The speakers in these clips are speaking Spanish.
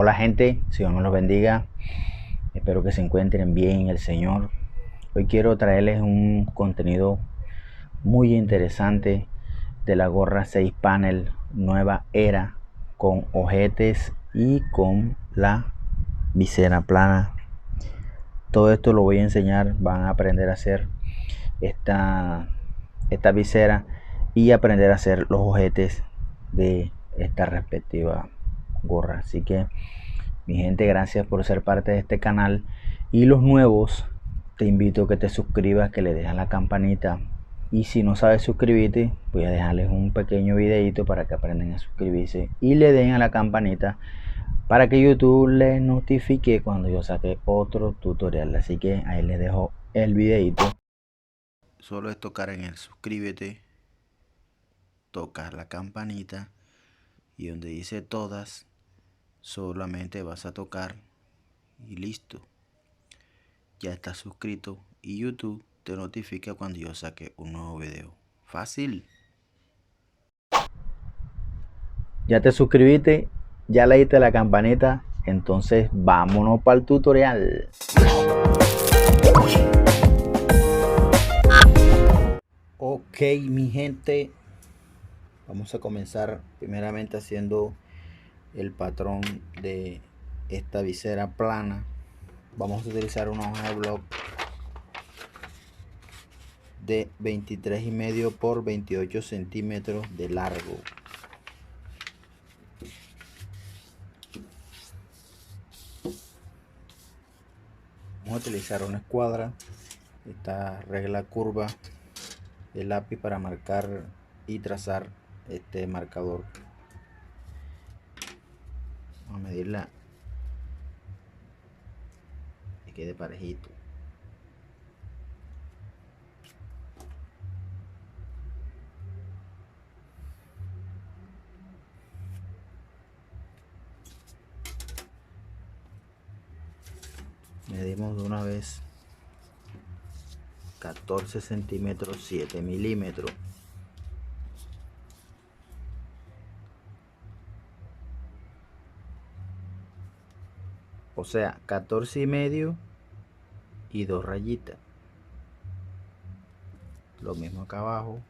Hola gente, Dios me los bendiga. Espero que se encuentren bien el Señor. Hoy quiero traerles un contenido muy interesante de la gorra 6 panel nueva era con ojetes y con la visera plana. Todo esto lo voy a enseñar, van a aprender a hacer esta visera y aprender a hacer los ojetes de esta respectiva gorra. Así que mi gente, gracias por ser parte de este canal, y los nuevos te invito a que te suscribas, que le dejes la campanita, y si no sabes suscribirte voy a dejarles un pequeño videito para que aprendan a suscribirse y le den a la campanita para que YouTube les notifique cuando yo saque otro tutorial. Así que ahí les dejo el videito. Solo es tocar en el suscríbete, tocas la campanita y donde dice todas solamente vas a tocar y listo, ya estás suscrito y YouTube te notifica cuando yo saque un nuevo video. Fácil. Ya te suscribiste, ya le diste la campanita, entonces vámonos para el tutorial. Ok, mi gente, vamos a comenzar primeramente haciendo el patrón de esta visera plana. Vamos a utilizar una hoja de bloc de 23,5 por 28 centímetros de largo. Vamos a utilizar una escuadra, esta regla curva, el lápiz para marcar y trazar este marcador. Vamos a medirla que quede parejito. Medimos de una vez 14 centímetros 7 milímetros. O sea, 14,5 y 2 rayitas. Lo mismo acá abajo.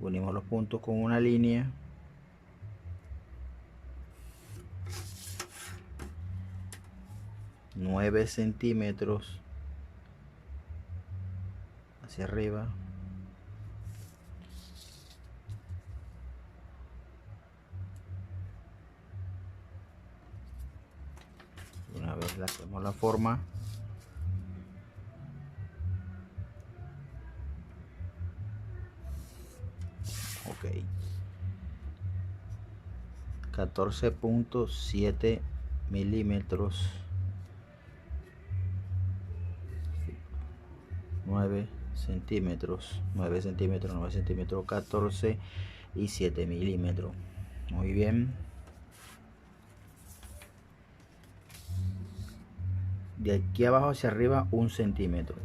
Unimos los puntos con una línea. Nueve centímetros hacia arriba. Una vez le hacemos la forma, ok, 14,7 milímetros, 9 centímetros, 9 centímetros, 9 centímetros, 14 y 7 milímetros. Muy bien. De aquí abajo hacia arriba 1 centímetro.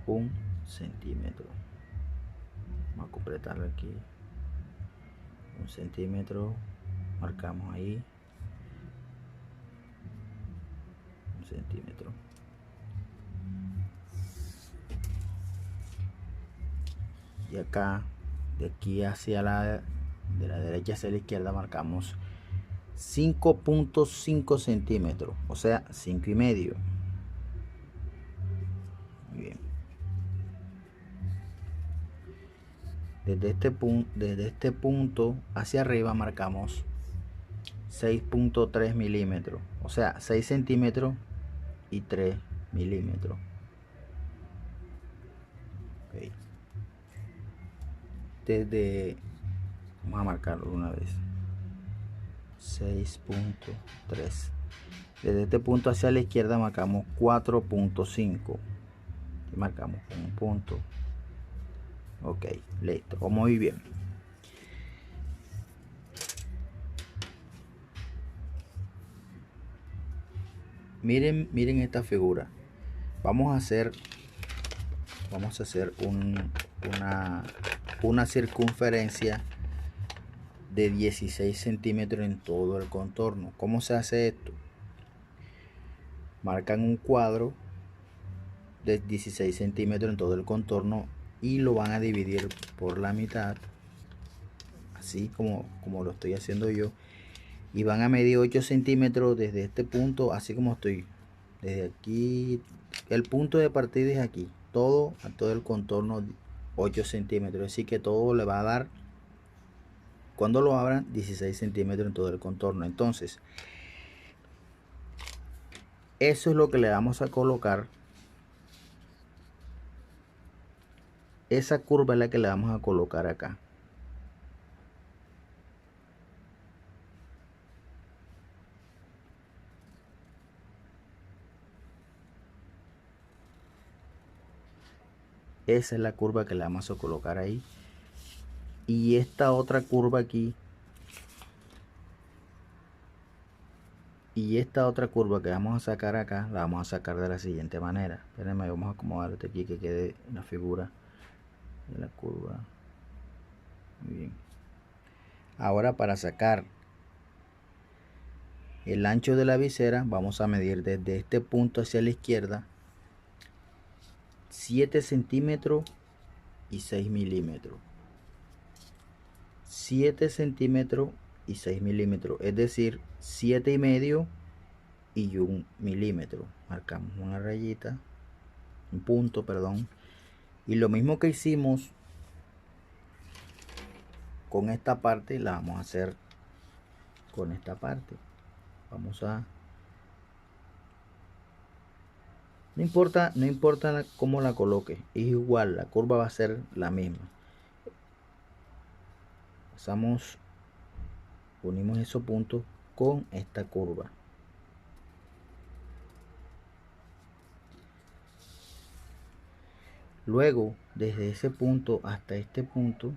1 centímetro. Vamos a completarlo aquí. 1 centímetro. Marcamos ahí. 1 centímetro. Y acá, de aquí hacia de la derecha hacia la izquierda, marcamos 5,5 centímetros, o sea, 5,5. Muy bien. Desde este punto hacia arriba marcamos 6,3 milímetros, o sea, 6 centímetros y 3 milímetros. Okay. Vamos a marcarlo una vez. 6,3. Desde este punto hacia la izquierda marcamos 4,5 y marcamos un punto. Ok, listo, muy bien. Miren esta figura. vamos a hacer una circunferencia de 16 centímetros en todo el contorno. ¿Cómo se hace esto? Marcan un cuadro de 16 centímetros en todo el contorno y lo van a dividir por la mitad, así como lo estoy haciendo yo, y van a medir 8 centímetros desde este punto, así como estoy, desde aquí, el punto de partida es aquí, todo el contorno 8 centímetros, así que todo le va a dar, cuando lo abran, 16 centímetros en todo el contorno. Entonces eso es lo que le vamos a colocar. Esa curva es la que le vamos a colocar acá. Esa es la curva que le vamos a colocar ahí. Y esta otra curva aquí. Y esta otra curva que vamos a sacar acá, la vamos a sacar de la siguiente manera. Espérenme, vamos a acomodar este aquí que quede en la figura de la curva. Muy bien. Ahora, para sacar el ancho de la visera, vamos a medir desde este punto hacia la izquierda 7 centímetros y 6 milímetros. 7 centímetros y 6 milímetros, es decir, 7,5 y 1 milímetro. Marcamos una rayita, un punto, perdón. Y lo mismo que hicimos con esta parte, la vamos a hacer con esta parte. Vamos a... No importa cómo la coloque, es igual, la curva va a ser la misma. Pasamos, unimos esos puntos con esta curva. Luego, desde ese punto hasta este punto,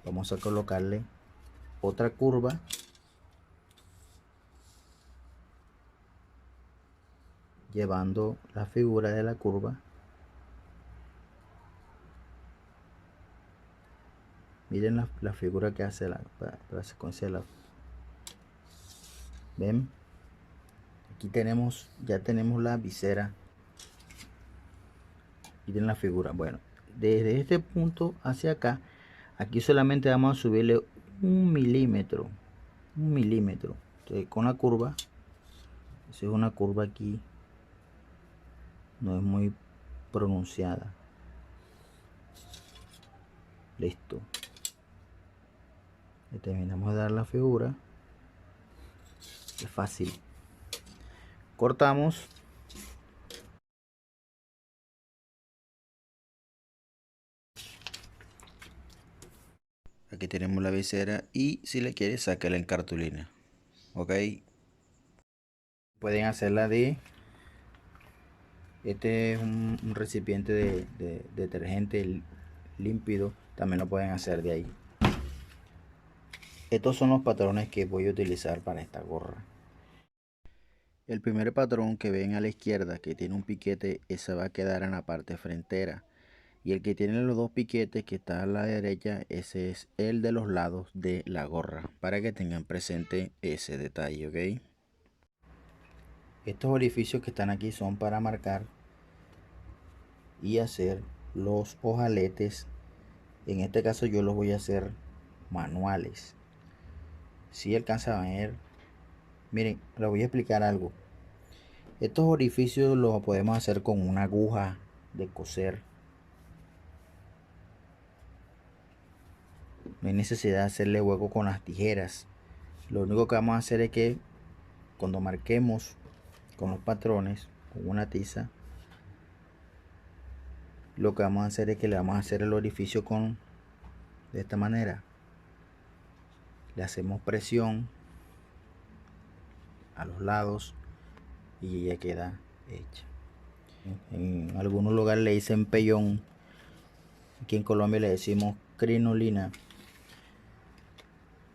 vamos a colocarle otra curva llevando la figura de la curva. Miren la figura que hace la secuencia de la... ¿Ven? Aquí ya tenemos la visera. Miren la figura. Bueno, desde este punto hacia acá, aquí solamente vamos a subirle 1 milímetro. 1 milímetro. Entonces, con la curva, esa es una curva aquí, no es muy pronunciada. Listo. Le terminamos de dar la figura. Es fácil. Cortamos. Aquí tenemos la visera y si le quiere, sáquela en cartulina. Ok. Pueden hacerla de... Este es un recipiente de detergente límpido. También lo pueden hacer de ahí. Estos son los patrones que voy a utilizar para esta gorra. El primer patrón que ven a la izquierda, que tiene un piquete, ese va a quedar en la parte frentera. Y el que tiene los dos piquetes que está a la derecha, ese es el de los lados de la gorra. Para que tengan presente ese detalle, ¿ok? Estos orificios que están aquí son para marcar y hacer los ojaletes. En este caso yo los voy a hacer manuales. Si alcanza a ver, miren, les voy a explicar algo. Estos orificios los podemos hacer con una aguja de coser. No hay necesidad de hacerle hueco con las tijeras. Lo único que vamos a hacer es que cuando marquemos con los patrones con una tiza, lo que vamos a hacer es que le vamos a hacer el orificio de esta manera. Le hacemos presión a los lados y ya queda hecha. En algunos lugares le dicen pellón. Aquí en Colombia le decimos crinolina.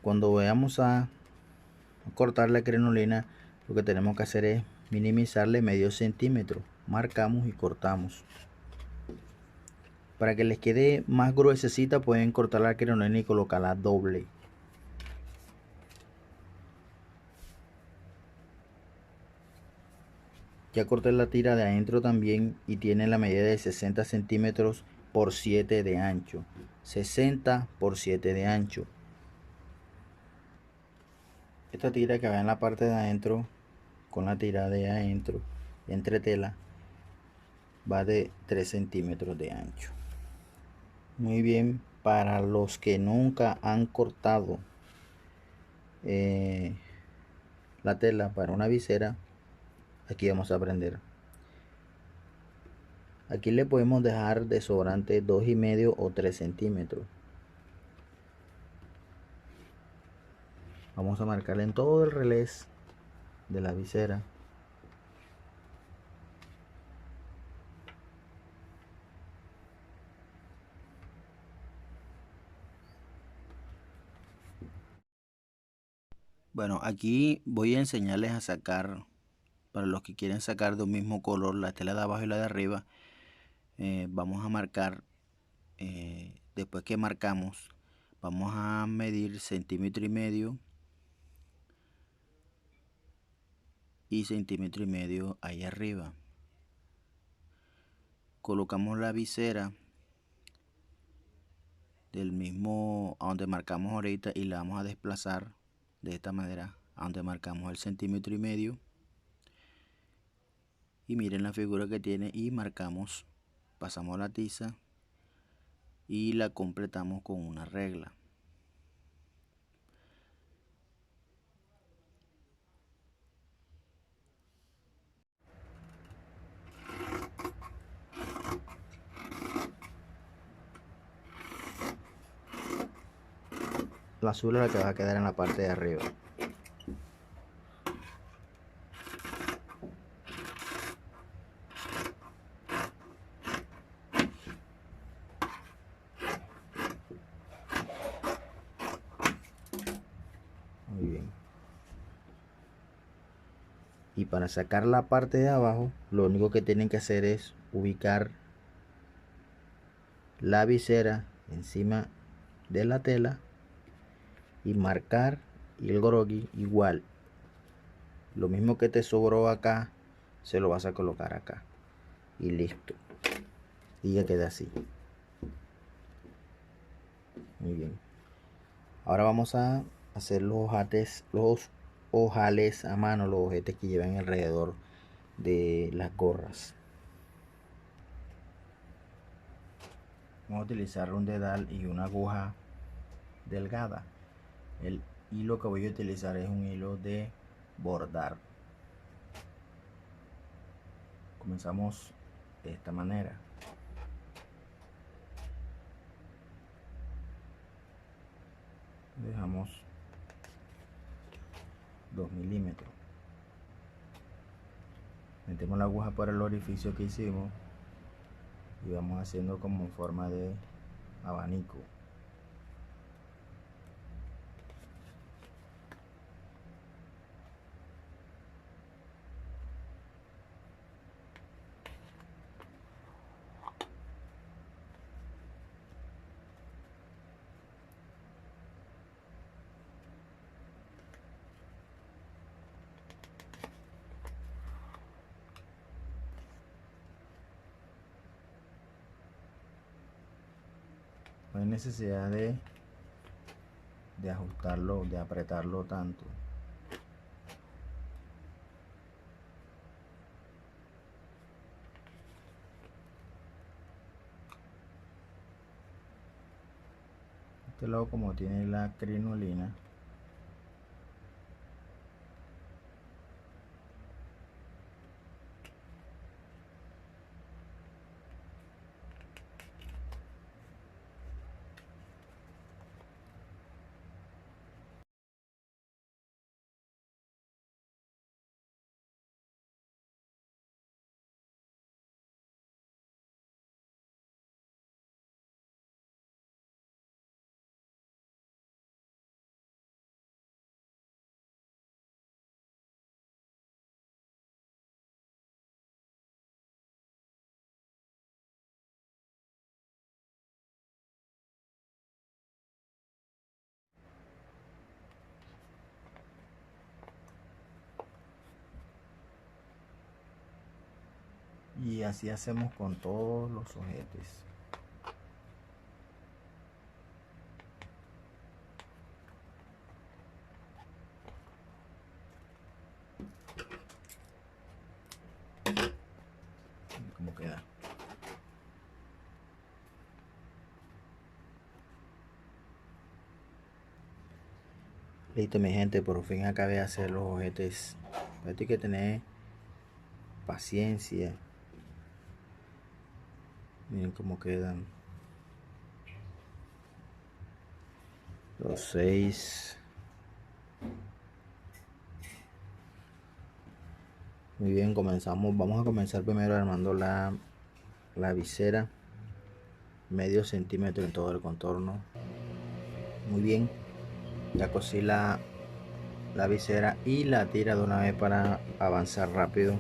Cuando vayamos a cortar la crinolina, lo que tenemos que hacer es minimizarle medio centímetro. Marcamos y cortamos. Para que les quede más gruesecita pueden cortar la crinolina y colocarla doble. Ya corté la tira de adentro también y tiene la medida de 60 centímetros por 7 de ancho. 60 por 7 de ancho. Esta tira que va en la parte de adentro, con la tira de adentro, entre tela, va de 3 centímetros de ancho. Muy bien, para los que nunca han cortado la tela para una visera, aquí vamos a aprender. Aquí le podemos dejar de sobrante 2,5 o 3 centímetros. Vamos a marcarle en todo el relés de la visera. Bueno, aquí voy a enseñarles a sacar, para los que quieren sacar de un mismo color la tela de abajo y la de arriba. Vamos a marcar, después que marcamos, vamos a medir 1,5 y 1,5 cm ahí arriba. Colocamos la visera del mismo a donde marcamos ahorita y la vamos a desplazar de esta manera a donde marcamos el 1,5 cm. Y miren la figura que tiene y marcamos, pasamos la tiza y la completamos con una regla. La azul es la que va a quedar en la parte de arriba. Muy bien. Y para sacar la parte de abajo, lo único que tienen que hacer es ubicar la visera encima de la tela y marcar, y el groggy igual. Lo mismo que te sobró acá, se lo vas a colocar acá. Y listo. Y ya queda así. Muy bien. Ahora vamos a hacer los ojales a mano, los ojetes que llevan alrededor de las gorras. Vamos a utilizar un dedal y una aguja delgada. El hilo que voy a utilizar es un hilo de bordar. Comenzamos de esta manera. Dejamos 2 milímetros. Metemos la aguja por el orificio que hicimos y vamos haciendo como en forma de abanico. No hay necesidad de ajustarlo, de apretarlo tanto. Este lado, como tiene la crinolina, Y así hacemos con todos los ojetes. ¿Cómo queda? Listo, mi gente, por fin acabé de hacer los ojetes. Hay que tener paciencia. Miren cómo quedan. Los 6. Muy bien, comenzamos. Vamos a comenzar primero armando la visera. Medio centímetro en todo el contorno. Muy bien. Ya cosí la visera y la tira de una vez para avanzar rápido.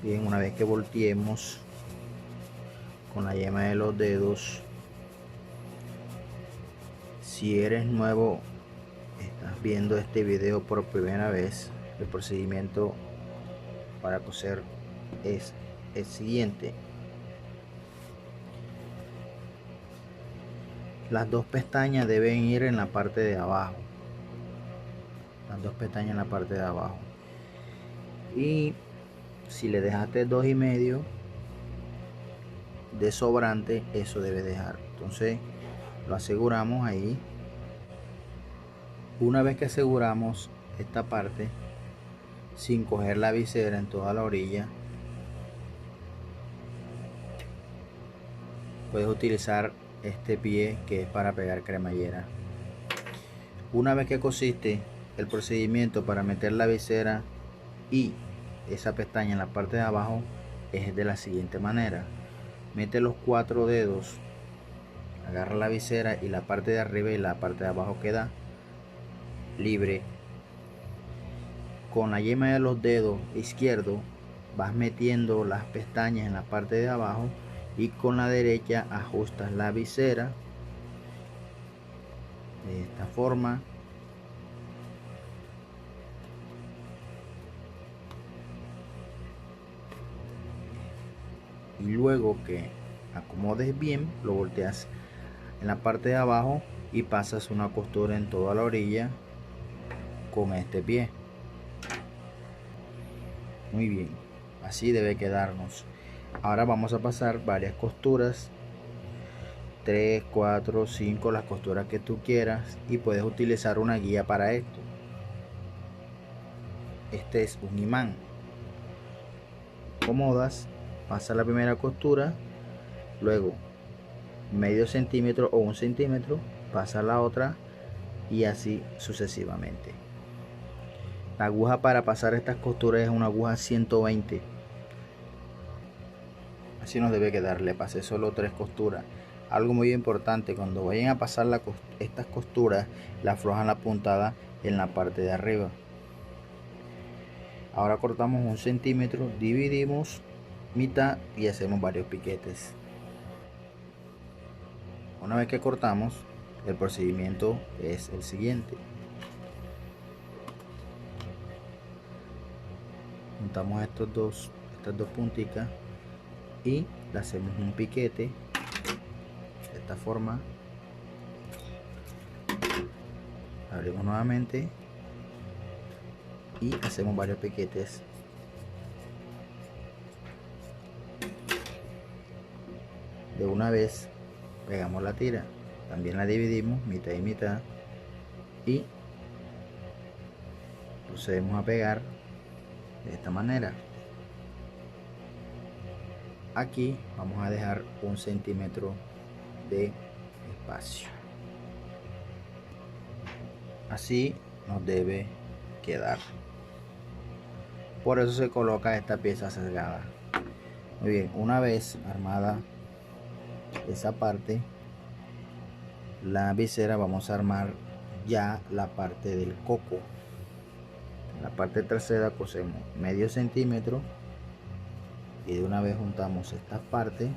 Bien, una vez que volteemos con la yema de los dedos, si eres nuevo, estás viendo este video por primera vez, el procedimiento para coser es el siguiente. Las dos pestañas deben ir en la parte de abajo. Las dos pestañas en la parte de abajo. Y si le dejaste 2,5 de sobrante, eso debe dejar. Entonces lo aseguramos ahí. Una vez que aseguramos esta parte, sin coger la visera en toda la orilla, puedes utilizar este pie que es para pegar cremallera. Una vez que cosiste, el procedimiento para meter la visera y esa pestaña en la parte de abajo es de la siguiente manera. Mete los 4 dedos, agarra la visera y la parte de arriba y la parte de abajo queda libre. Con la yema de los dedos izquierdo vas metiendo las pestañas en la parte de abajo y con la derecha ajustas la visera de esta forma. Y luego que acomodes bien, lo volteas en la parte de abajo y pasas una costura en toda la orilla con este pie. Muy bien, así debe quedarnos. Ahora vamos a pasar varias costuras, 3, 4, 5, las costuras que tú quieras, y puedes utilizar una guía para esto. Este es un imán. Acomodas, pasa la primera costura, luego medio centímetro o 1 centímetro, pasa la otra y así sucesivamente. La aguja para pasar estas costuras es una aguja 120. Así nos debe quedar. Le pasé solo 3 costuras. Algo muy importante, cuando vayan a pasar estas costuras, la aflojan la puntada en la parte de arriba. Ahora cortamos 1 centímetro, dividimos mitad y hacemos varios piquetes. Una vez que cortamos, el procedimiento es el siguiente. Juntamos estas dos punticas y le hacemos un piquete de esta forma. Abrimos nuevamente y hacemos varios piquetes. De una vez pegamos la tira, también la dividimos mitad y mitad y procedemos a pegar de esta manera. Aquí vamos a dejar 1 centímetro de espacio. Así nos debe quedar. Por eso se coloca esta pieza sesgada. Muy bien, una vez armada esa parte, la visera, vamos a armar ya la parte del coco. La parte trasera cosemos medio centímetro y de una vez juntamos esta parte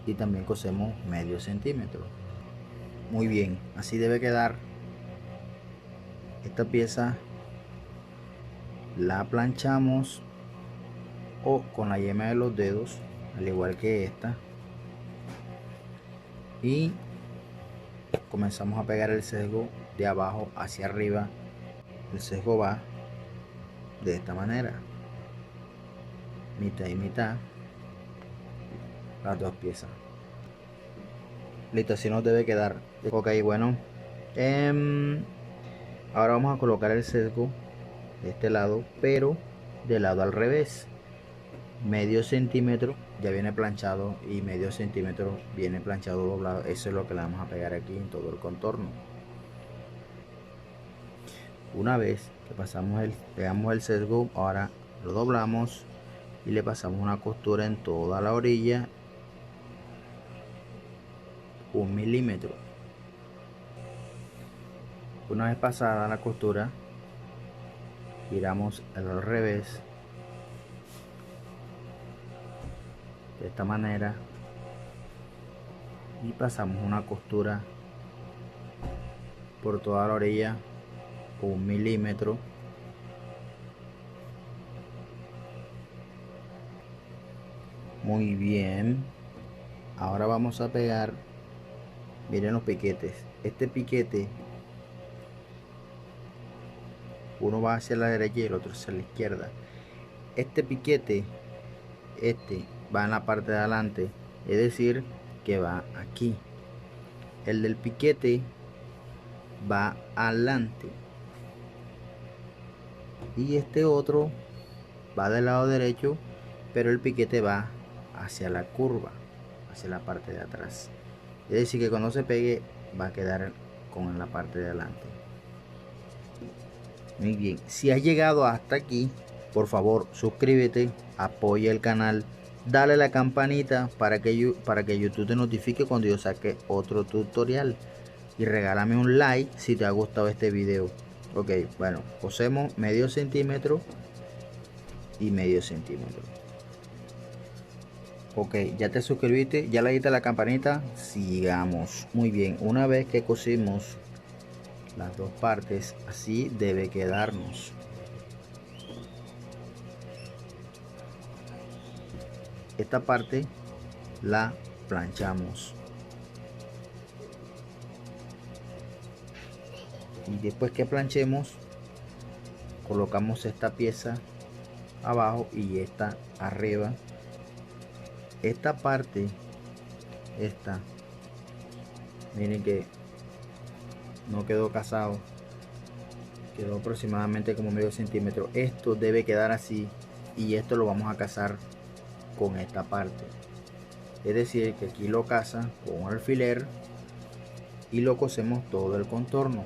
y también cosemos medio centímetro. Muy bien, así debe quedar esta pieza. La planchamos o con la yema de los dedos, al igual que esta, y comenzamos a pegar el sesgo de abajo hacia arriba. El sesgo va de esta manera, mitad y mitad, las dos piezas. Listo, así nos debe quedar. Ok, bueno, ahora vamos a colocar el sesgo de este lado, pero del lado al revés. Medio centímetro ya viene planchado y medio centímetro viene planchado doblado. Eso es lo que le vamos a pegar aquí en todo el contorno. Una vez que pegamos el sesgo, ahora lo doblamos y le pasamos una costura en toda la orilla, 1 milímetro. Una vez pasada la costura, giramos al revés de esta manera y pasamos una costura por toda la orilla, 1 milímetro. Muy bien, ahora vamos a pegar, miren los piquetes. Este piquete, uno va hacia la derecha y el otro hacia la izquierda. Este piquete, va en la parte de adelante, es decir, que va aquí. El del piquete va adelante y este otro va del lado derecho, pero el piquete va hacia la curva, hacia la parte de atrás. Es decir, que cuando se pegue va a quedar con la parte de adelante. Muy bien, si has llegado hasta aquí, por favor suscríbete, apoya el canal, dale a la campanita para que YouTube te notifique cuando yo saque otro tutorial, y regálame un like si te ha gustado este video. Ok, bueno, cosemos medio centímetro y medio centímetro. Ok, ya te suscribiste, ya le diste a la campanita, sigamos. Muy bien, una vez que cosimos las dos partes, así debe quedarnos. Esta parte la planchamos y después que planchemos colocamos esta pieza abajo y esta arriba. Esta parte, miren que no quedó casado, quedó aproximadamente como medio centímetro. Esto debe quedar así y esto lo vamos a casar con esta parte, es decir, que aquí lo casa con un alfiler y lo cosemos todo el contorno.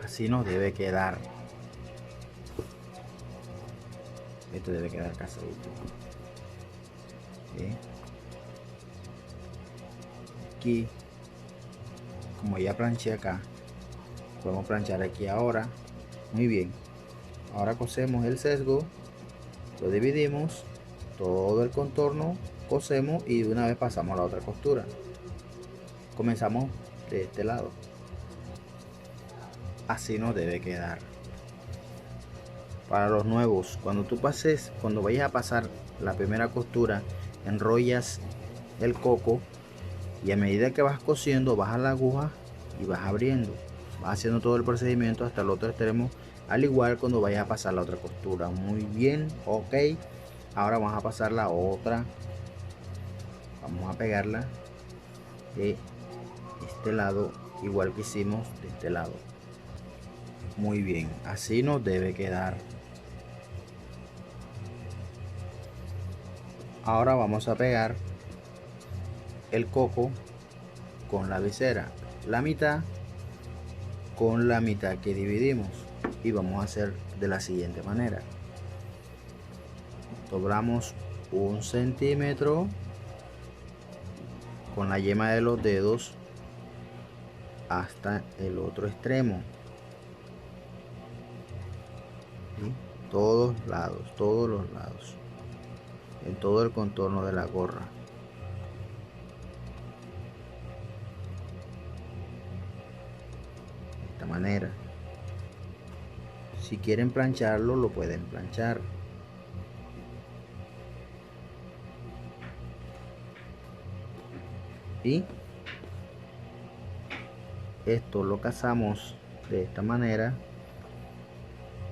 Así nos debe quedar. Esto debe quedar casadito. ¿Sí? Aquí, como ya planché acá, podemos planchar aquí ahora. Muy bien, ahora cosemos el sesgo, lo dividimos, todo el contorno cosemos y de una vez pasamos a la otra costura. Comenzamos de este lado. Así nos debe quedar. Para los nuevos, cuando vayas a pasar la primera costura, enrollas el coco y a medida que vas cosiendo vas a la aguja y vas abriendo, vas haciendo todo el procedimiento hasta el otro extremo, al igual cuando vayas a pasar la otra costura. Muy bien, ok. Ahora vamos a pasar la otra, vamos a pegarla de este lado igual que hicimos de este lado. Muy bien, así nos debe quedar. Ahora vamos a pegar el coco con la visera, la mitad con la mitad que dividimos, y vamos a hacer de la siguiente manera. Doblamos 1 centímetro con la yema de los dedos hasta el otro extremo, ¿sí? Todos los lados, en todo el contorno de la gorra. De esta manera. Si quieren plancharlo, lo pueden planchar. Y esto lo cazamos de esta manera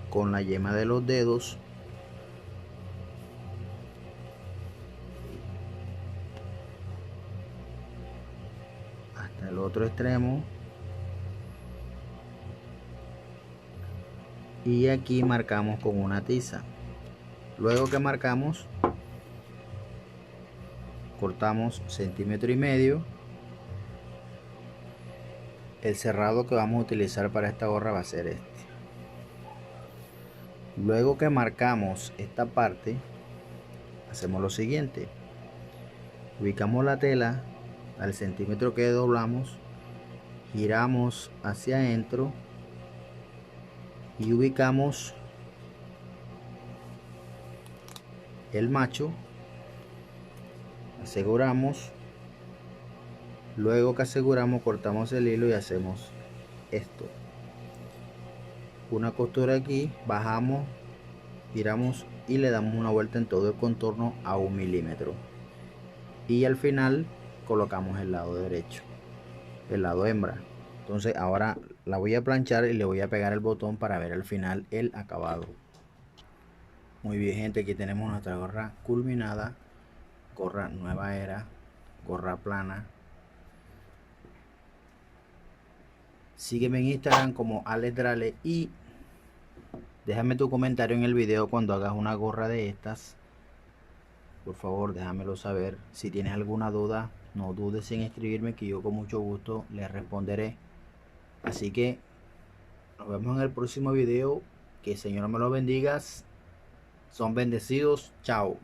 con la yema de los dedos hasta el otro extremo, y aquí marcamos con una tiza. Luego que marcamos, cortamos 1,5 centímetros. El cerrado que vamos a utilizar para esta gorra va a ser este. Luego que marcamos esta parte, hacemos lo siguiente: ubicamos la tela al centímetro que doblamos, giramos hacia adentro y ubicamos el macho, aseguramos. Luego que aseguramos, cortamos el hilo y hacemos esto: una costura aquí, bajamos, giramos y le damos una vuelta en todo el contorno a 1 milímetro, y al final colocamos el lado derecho, el lado hembra. Entonces ahora la voy a planchar y le voy a pegar el botón para ver al final el acabado. Muy bien, gente, aquí tenemos nuestra gorra culminada, gorra nueva era, gorra plana. Sígueme en Instagram como Alex Drale y déjame tu comentario en el video cuando hagas una gorra de estas. Por favor, déjamelo saber. Si tienes alguna duda, no dudes en escribirme, que yo con mucho gusto le responderé. Así que nos vemos en el próximo video. Que el Señor me lo bendiga. Son bendecidos. Chao.